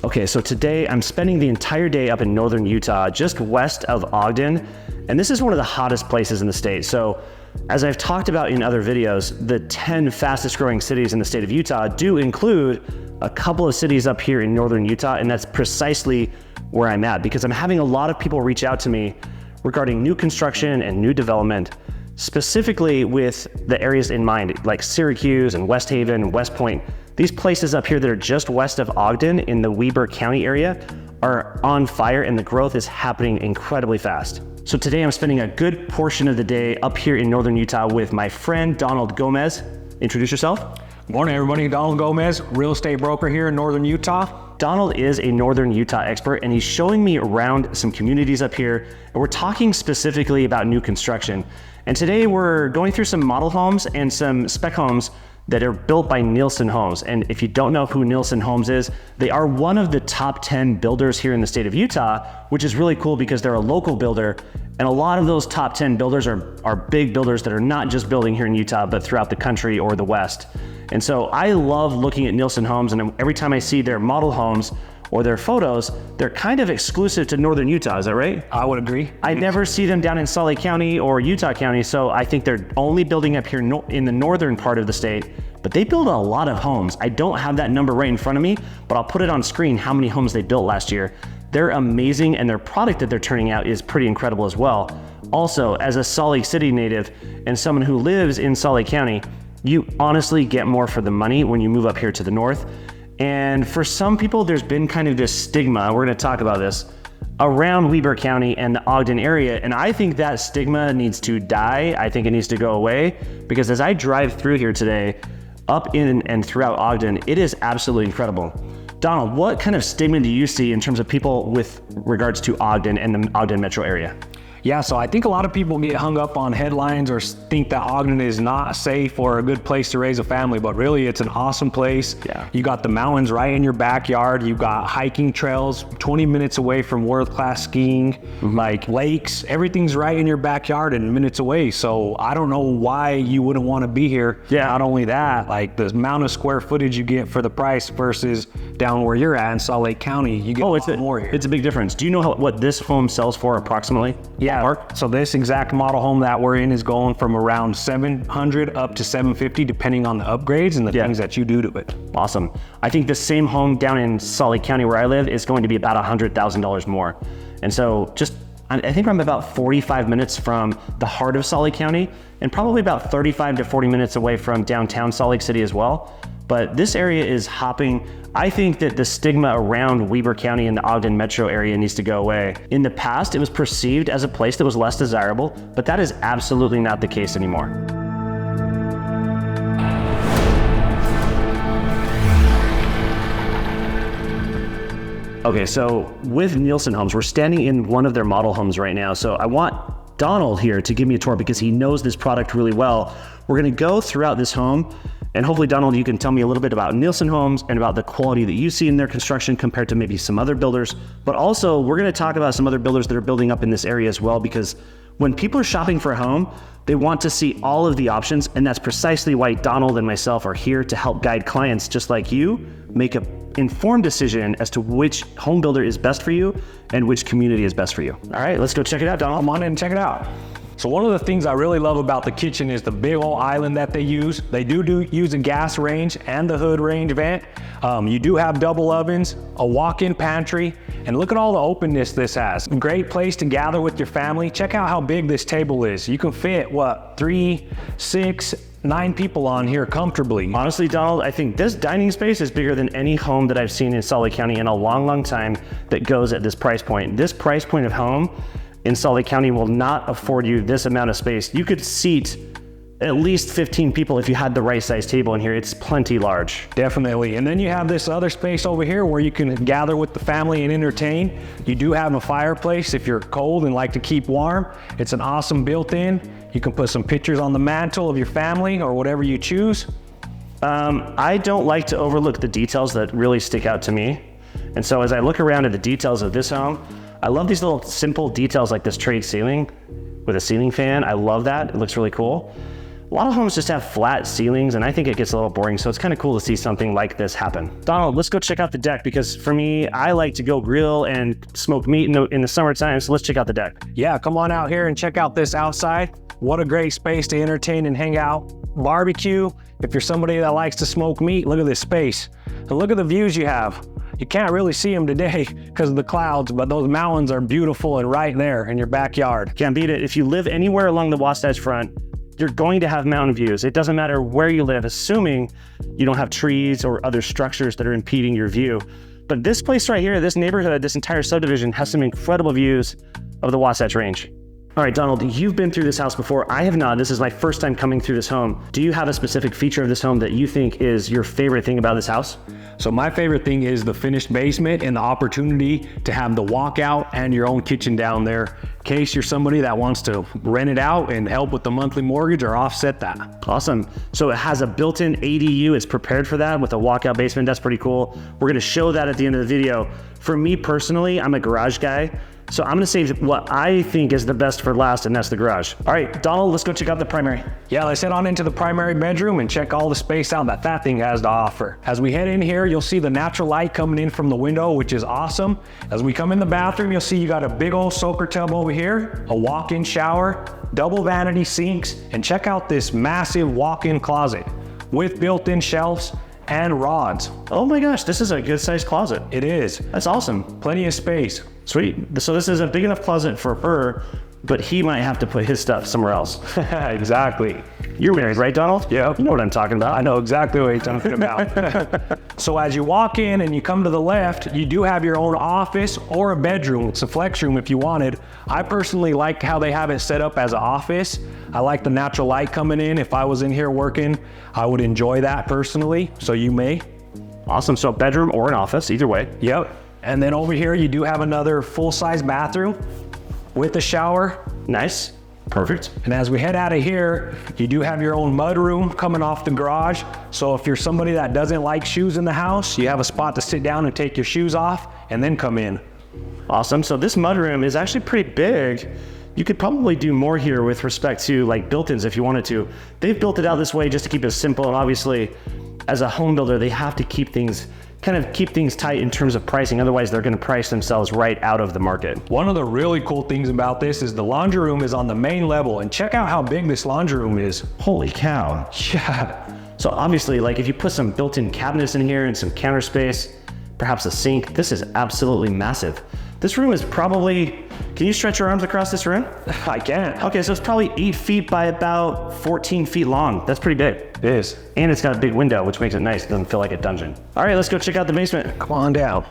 Okay, so today I'm spending the entire day up in northern Utah, just west of Ogden, and this is one of the hottest places in the state. So as I've talked about in other videos, the 10 fastest growing cities in the state of Utah do include a couple of cities up here in northern Utah, and that's precisely where I'm at because I'm having a lot of people reach out to me regarding new construction and new development, specifically with the areas in mind, like Syracuse and West Haven, West Point. These places up here that are just west of Ogden in the Weber County area are on fire and the growth is happening incredibly fast. So today I'm spending a good portion of the day up here in northern Utah with my friend Donald Gomez. Introduce yourself. Good morning, everybody. Donald Gomez, real estate broker here in northern Utah. Donald is a northern Utah expert and he's showing me around some communities up here, and we're talking specifically about new construction. And today we're going through some model homes and some spec homes that are built by Nilson Homes. And if you don't know who Nilson Homes is, they are one of the top 10 builders here in the state of Utah, which is really cool because they're a local builder. And a lot of those top 10 builders are big builders that are not just building here in Utah, but throughout the country or the West. And so I love looking at Nilson Homes, and every time I see their model homes or their photos, they're kind of exclusive to northern Utah, is that right? I would agree. I never see them down in Salt Lake County or Utah County, so I think they're only building up here in the northern part of the state, but they build a lot of homes. I don't have that number right in front of me, but I'll put it on screen how many homes they built last year. They're amazing, and their product that they're turning out is pretty incredible as well. Also, as a Salt Lake City native and someone who lives in Salt Lake County, you honestly get more for the money when you move up here to the north. And for some people, there's been kind of this stigma, we're gonna talk about this, around Weber County and the Ogden area. And I think that stigma needs to die. I think it needs to go away because as I drive through here today, up in and throughout Ogden, it is absolutely incredible. Donald, what kind of stigma do you see in terms of people with regards to Ogden and the Ogden metro area? Yeah, so I think a lot of people get hung up on headlines or think that Ogden is not safe or a good place to raise a family, but really it's an awesome place. Yeah. You got the mountains right in your backyard. You've got hiking trails 20 minutes away from world-class skiing, like lakes, everything's right in your backyard and minutes away. So I don't know why you wouldn't want to be here. Yeah. Not only that, like the amount of square footage you get for the price versus down where you're at in Salt Lake County, you get a lot more here. It's a big difference. Do you know what this home sells for approximately? Yeah, so this exact model home that we're in is going from around $700 up to $750, depending on the upgrades and the things that you do to it. Awesome. I think the same home down in Salt Lake County where I live is going to be about $100,000 more. And so I think I'm about 45 minutes from the heart of Salt Lake County and probably about 35 to 40 minutes away from downtown Salt Lake City as well. But this area is hopping. I think that the stigma around Weber County and the Ogden metro area needs to go away. In the past, it was perceived as a place that was less desirable, but that is absolutely not the case anymore. Okay, so with Nilson Homes, we're standing in one of their model homes right now. So I want Donald here to give me a tour because he knows this product really well. We're gonna go throughout this home, and hopefully, Donald, you can tell me a little bit about Nilson Homes and about the quality that you see in their construction compared to maybe some other builders. But also, we're gonna talk about some other builders that are building up in this area as well, because when people are shopping for a home, they want to see all of the options, and that's precisely why Donald and myself are here to help guide clients just like you make an informed decision as to which home builder is best for you and which community is best for you. All right, let's go check it out, Donald. Come on in and check it out. So one of the things I really love about the kitchen is the big old island that they use. They do use a gas range and the hood range vent. You do have double ovens, a walk-in pantry, and look at all the openness this has. Great place to gather with your family. Check out how big this table is. You can fit, 3, 6, 9 people on here comfortably. Honestly, Donald, I think this dining space is bigger than any home that I've seen in Salt Lake County in a long, long time that goes at this price point. This price point of home in Salt Lake County will not afford you this amount of space. You could seat at least 15 people if you had the right size table in here. It's plenty large. Definitely. And then you have this other space over here where you can gather with the family and entertain. You do have a fireplace if you're cold and like to keep warm. It's an awesome built-in. You can put some pictures on the mantle of your family or whatever you choose. I don't like to overlook the details that really stick out to me. And so as I look around at the details of this home, I love these little simple details like this trade ceiling with a ceiling fan. I love that. It looks really cool. A lot of homes just have flat ceilings, and I think it gets a little boring, so it's kind of cool to see something like this happen. Donald, let's go check out the deck, because for me, I like to go grill and smoke meat in the summertime, so let's check out the deck. Yeah, come on out here and check out this outside. What a great space to entertain and hang out. Barbecue. If you're somebody that likes to smoke meat, look at this space. And look at the views you have. You can't really see them today because of the clouds, but those mountains are beautiful and right there in your backyard. Can't beat it. If you live anywhere along the Wasatch Front, you're going to have mountain views. It doesn't matter where you live, assuming you don't have trees or other structures that are impeding your view. But this place right here, this neighborhood, this entire subdivision has some incredible views of the Wasatch Range. All right, Donald, you've been through this house before. I have not. This is my first time coming through this home. Do you have a specific feature of this home that you think is your favorite thing about this house? So my favorite thing is the finished basement and the opportunity to have the walkout and your own kitchen down there in case you're somebody that wants to rent it out and help with the monthly mortgage or offset that. Awesome. So it has a built-in ADU. It's prepared for that with a walkout basement. That's pretty cool. We're going to show that at the end of the video. For me personally, I'm a garage guy. So I'm gonna save what I think is the best for last, and that's the garage. All right, Donald, let's go check out the primary. Yeah, let's head on into the primary bedroom and check all the space out that thing has to offer. As we head in here, you'll see the natural light coming in from the window, which is awesome. As we come in the bathroom, you'll see you got a big old soaker tub over here, a walk-in shower, double vanity sinks, and check out this massive walk-in closet with built-in shelves and rods. Oh my gosh, this is a good sized closet. It is. That's awesome. Plenty of space. Sweet. So this is a big enough closet for her, but he might have to put his stuff somewhere else. Exactly. You're married, right, Donald? Yeah. You know what I'm talking about. I know exactly what you're talking about. So as you walk in and you come to the left, you do have your own office or a bedroom. It's a flex room if you wanted. I personally like how they have it set up as an office. I like the natural light coming in. If I was in here working, I would enjoy that personally. So you may. Awesome. So bedroom or an office, either way. Yep. And then over here, you do have another full-size bathroom with a shower. Nice. Perfect. And as we head out of here, you do have your own mud room coming off the garage. So if you're somebody that doesn't like shoes in the house, you have a spot to sit down and take your shoes off and then come in. Awesome. So this mud room is actually pretty big. You could probably do more here with respect to like built-ins if you wanted to. They've built it out this way just to keep it simple. And obviously, as a home builder, they have to keep things tight in terms of pricing. Otherwise, they're going to price themselves right out of the market. One of the really cool things about this is the laundry room is on the main level, and check out how big this laundry room is. Holy cow. Yeah. So obviously, like if you put some built-in cabinets in here and some counter space, perhaps a sink, this is absolutely massive. This room is probably, can you stretch your arms across this room? I can. Okay, so it's probably 8 feet by about 14 feet long. That's pretty big. It is. And it's got a big window, which makes it nice. It doesn't feel like a dungeon. All right, let's go check out the basement. Come on down.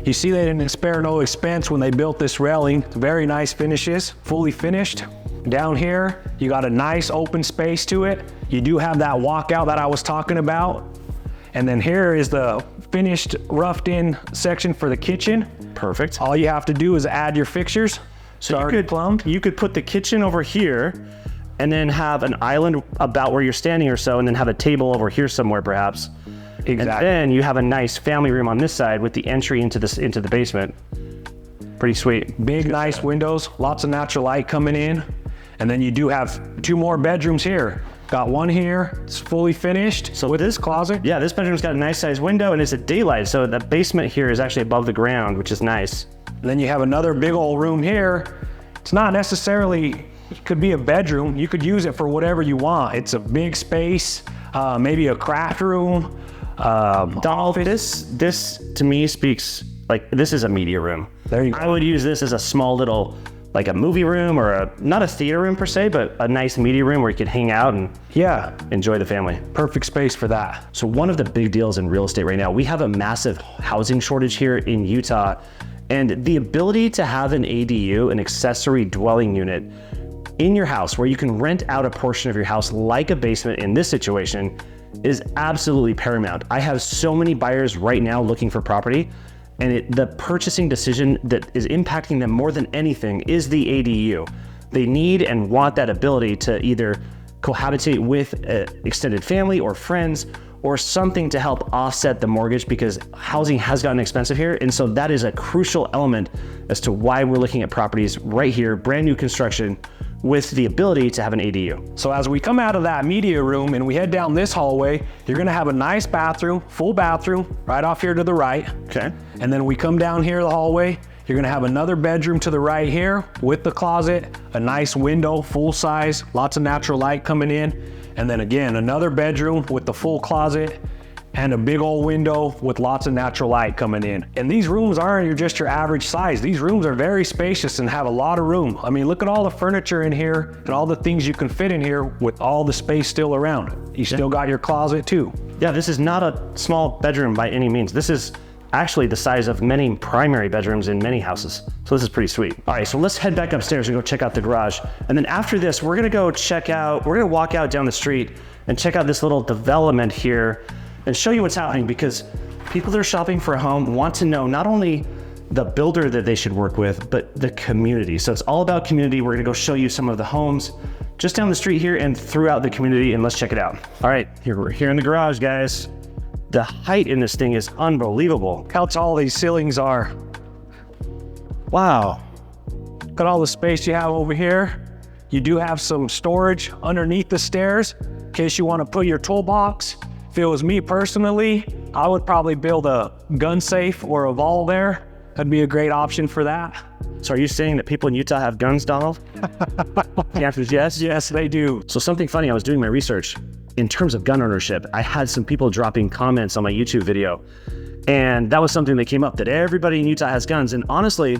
You see they didn't spare no expense when they built this railing. Very nice finishes, fully finished. Down here, you got a nice open space to it. You do have that walkout that I was talking about. And then here is the finished roughed in section for the kitchen. Perfect. All you have to do is add your fixtures. So you could put the kitchen over here and then have an island about where you're standing or so, and then have a table over here somewhere perhaps. Exactly. And then you have a nice family room on this side with the entry into the basement. Pretty sweet. Big, nice windows, lots of natural light coming in. And then you do have 2 more bedrooms here. Got one here, it's fully finished. So with this closet. Yeah, this bedroom's got a nice sized window and it's a daylight. So the basement here is actually above the ground, which is nice. And then you have another big old room here. It's not necessarily, it could be a bedroom. You could use it for whatever you want. It's a big space, maybe a craft room. Donald, this to me speaks like this is a media room. There you go. I would use this as a small little, like a movie room or not a theater room per se, but a nice media room where you could hang out and enjoy the family. Perfect space for that. So one of the big deals in real estate right now, we have a massive housing shortage here in Utah, and the ability to have an ADU, an accessory dwelling unit, in your house where you can rent out a portion of your house like a basement in this situation is absolutely paramount. I have so many buyers right now looking for property, and the purchasing decision that is impacting them more than anything is the ADU. They need and want that ability to either cohabitate with an extended family or friends or something to help offset the mortgage, because housing has gotten expensive here. And so that is a crucial element as to why we're looking at properties right here, brand new construction with the ability to have an ADU. So as we come out of that media room and we head down this hallway, you're gonna have a nice bathroom, full bathroom, right off here to the right. Okay. And then we come down here the hallway, you're gonna have another bedroom to the right here with the closet, a nice window, full size, lots of natural light coming in. And then again, another bedroom with the full closet and a big old window with lots of natural light coming in. And these rooms aren't just your average size. These rooms are very spacious and have a lot of room. I mean, look at all the furniture in here and all the things you can fit in here with all the space still around. You still got your closet too. Yeah, this is not a small bedroom by any means. This is actually the size of many primary bedrooms in many houses. So this is pretty sweet. All right, so let's head back upstairs and go check out the garage. And then after this, we're gonna walk out down the street and check out this little development here and show you what's happening, because people that are shopping for a home want to know not only the builder that they should work with, but the community. So it's all about community. We're gonna go show you some of the homes just down the street here and throughout the community, and let's check it out. All right, we're here in the garage, guys. The height in this thing is unbelievable. How tall these ceilings are. Wow. Look at all the space you have over here. You do have some storage underneath the stairs in case you want to put your toolbox. If it was me personally, I would probably build a gun safe or a vault there. That'd be a great option for that. So are you saying that people in Utah have guns, Donald? The answer is yes? Yes, they do. So something funny, I was doing my research. In terms of gun ownership, I had some people dropping comments on my YouTube video. And that was something that came up, that everybody in Utah has guns. And honestly,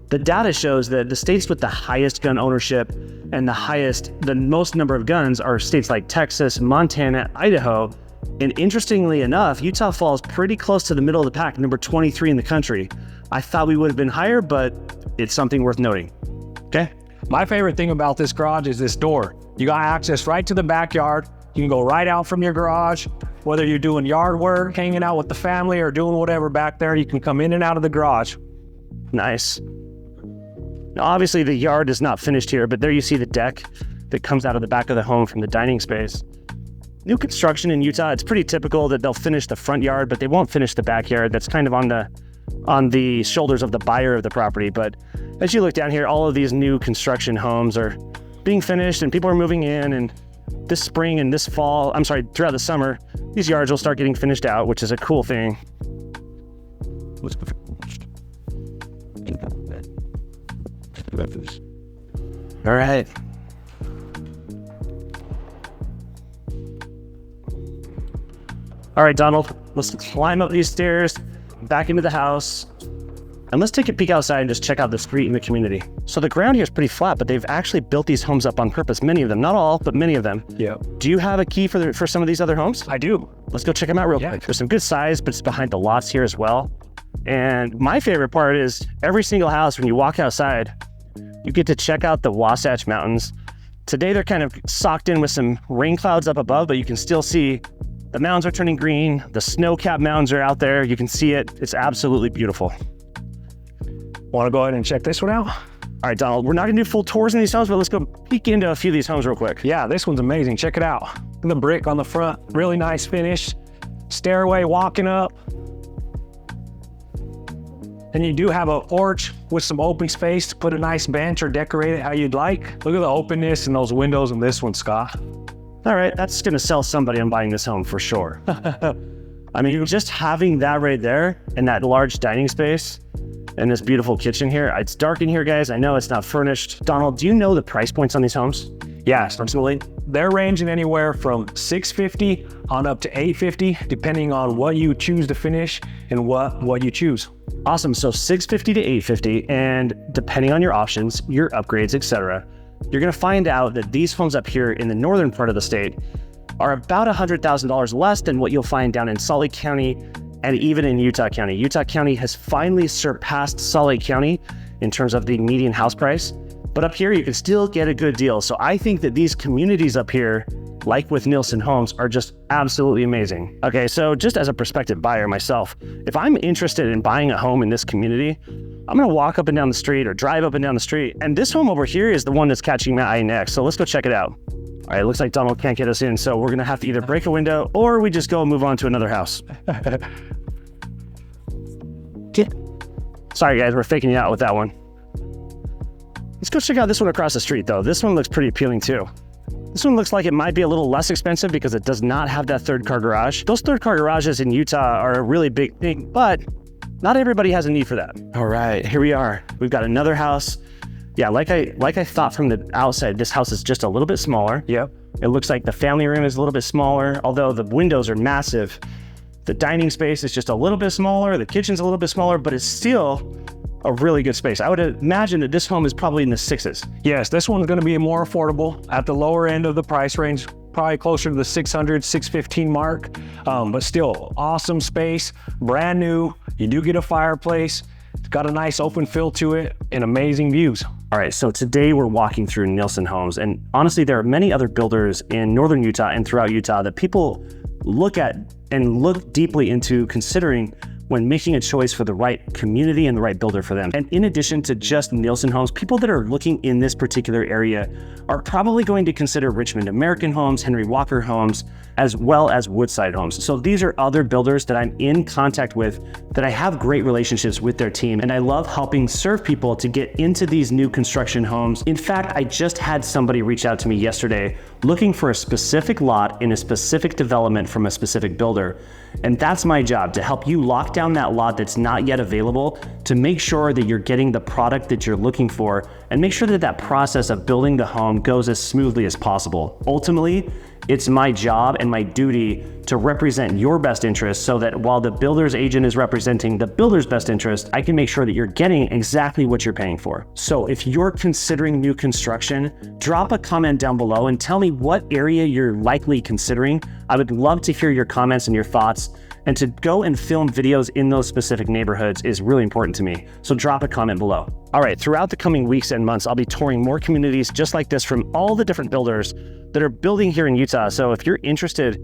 the data shows that the states with the highest gun ownership and the most number of guns are states like Texas, Montana, Idaho. And interestingly enough, Utah falls pretty close to the middle of the pack, number 23 in the country. I thought we would have been higher, but it's something worth noting. Okay. My favorite thing about this garage is this door. You got access right to the backyard. You can go right out from your garage, whether you're doing yard work, hanging out with the family, or doing whatever back there, you can come in and out of the garage. Nice. Now, obviously the yard is not finished here, but there you see the deck that comes out of the back of the home from the dining space. New construction in Utah, it's pretty typical that they'll finish the front yard, but they won't finish the backyard. That's kind of on the shoulders of the buyer of the property. But as you look down here, all of these new construction homes are being finished and people are moving in, and this spring and this fall, throughout the summer, these yards will start getting finished out, which is a cool thing. All right. All right, Donald, let's climb up these stairs, back into the house, and let's take a peek outside and just check out the street and the community. So the ground here is pretty flat, but they've actually built these homes up on purpose. Many of them, not all, but many of them. Yeah. Do you have a key for some of these other homes? I do. Let's go check them out real quick. There's some good size, but it's behind the lots here as well. And my favorite part is every single house, when you walk outside, you get to check out the Wasatch Mountains. Today, they're kind of socked in with some rain clouds up above, but you can still see the mountains are turning green. The snow-capped mountains are out there. You can see it. It's absolutely beautiful. Want to go ahead and check this one out? All right, Donald, we're not gonna do full tours in these homes, but let's go peek into a few of these homes real quick. Yeah, this one's amazing. Check it out. Look at the brick on the front. Really nice finish. Stairway walking up. And you do have a porch with some open space to put a nice bench or decorate it how you'd like. Look at the openness in those windows in this one, Scott. All right, that's gonna sell somebody on buying this home for sure. I mean, just having that right there and that large dining space and this beautiful kitchen here. It's dark in here, guys. I know it's not furnished. Donald, do you know the price points on these homes? Yes, absolutely. They're ranging anywhere from $650 on up to $850, depending on what you choose to finish and what you choose. Awesome, so $650 to $850, and depending on your options, your upgrades, etc., you're gonna find out that these homes up here in the northern part of the state are about $100,000 less than what you'll find down in Salt Lake County and even in Utah County. Utah County has finally surpassed Salt Lake County in terms of the median house price, but up here you can still get a good deal. So I think that these communities up here, like with Nilson Homes, are just absolutely amazing. Okay, so just as a prospective buyer myself, if I'm interested in buying a home in this community, I'm gonna walk up and down the street or drive up and down the street, and this home over here is the one that's catching my eye next. So let's go check it out. All right, it looks like Donald can't get us in, so we're gonna have to either break a window or we just go and move on to another house. Sorry guys, we're faking it out with that one. Let's go check out this one across the street though. This one looks pretty appealing too. This one looks like it might be a little less expensive because it does not have that third car garage. Those third car garages in Utah are a really big thing, but not everybody has a need for that. All right, here we are. We've got another house. Yeah, like I thought from the outside, this house is just a little bit smaller. Yep. It looks like the family room is a little bit smaller, although the windows are massive. The dining space is just a little bit smaller. The kitchen's a little bit smaller, but it's still a really good space. I would imagine that this home is probably in the sixes. Yes, this one's gonna be more affordable at the lower end of the price range, probably closer to the 600, 615 mark, but still awesome space, brand new. You do get a fireplace. It's got a nice open fill to it and amazing views. All right, so today we're walking through Nilson Homes, and honestly, there are many other builders in northern Utah and throughout Utah that people look at and look deeply into considering when making a choice for the right community and the right builder for them. And in addition to just Nilson Homes, people that are looking in this particular area are probably going to consider Richmond American Homes, Henry Walker Homes, as well as Woodside Homes. So these are other builders that I'm in contact with that I have great relationships with their team, and I love helping serve people to get into these new construction homes. In fact, I just had somebody reach out to me yesterday looking for a specific lot in a specific development from a specific builder. And that's my job, to help you lock down that lot that's not yet available, to make sure that you're getting the product that you're looking for, and make sure that that process of building the home goes as smoothly as possible. Ultimately, it's my job and my duty to represent your best interest, so that while the builder's agent is representing the builder's best interest, I can make sure that you're getting exactly what you're paying for. So if you're considering new construction, drop a comment down below and tell me what area you're likely considering. I would love to hear your comments and your thoughts, and to go and film videos in those specific neighborhoods is really important to me. So drop a comment below. All right, throughout the coming weeks and months, I'll be touring more communities just like this from all the different builders that are building here in Utah. So if you're interested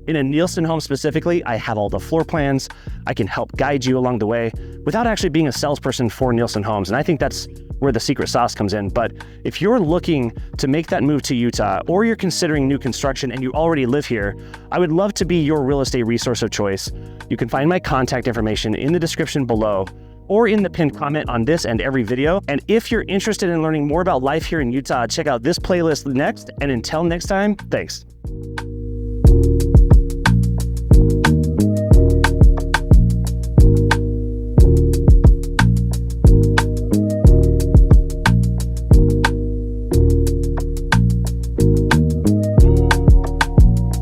in a Nilson home specifically, I have all the floor plans. I can help guide you along the way without actually being a salesperson for Nilson Homes. And I think that's where the secret sauce comes in. But if you're looking to make that move to Utah, or you're considering new construction and you already live here, I would love to be your real estate resource of choice. You can find my contact information in the description below, or in the pinned comment on this and every video. And if you're interested in learning more about life here in Utah, check out this playlist next. And until next time, thanks.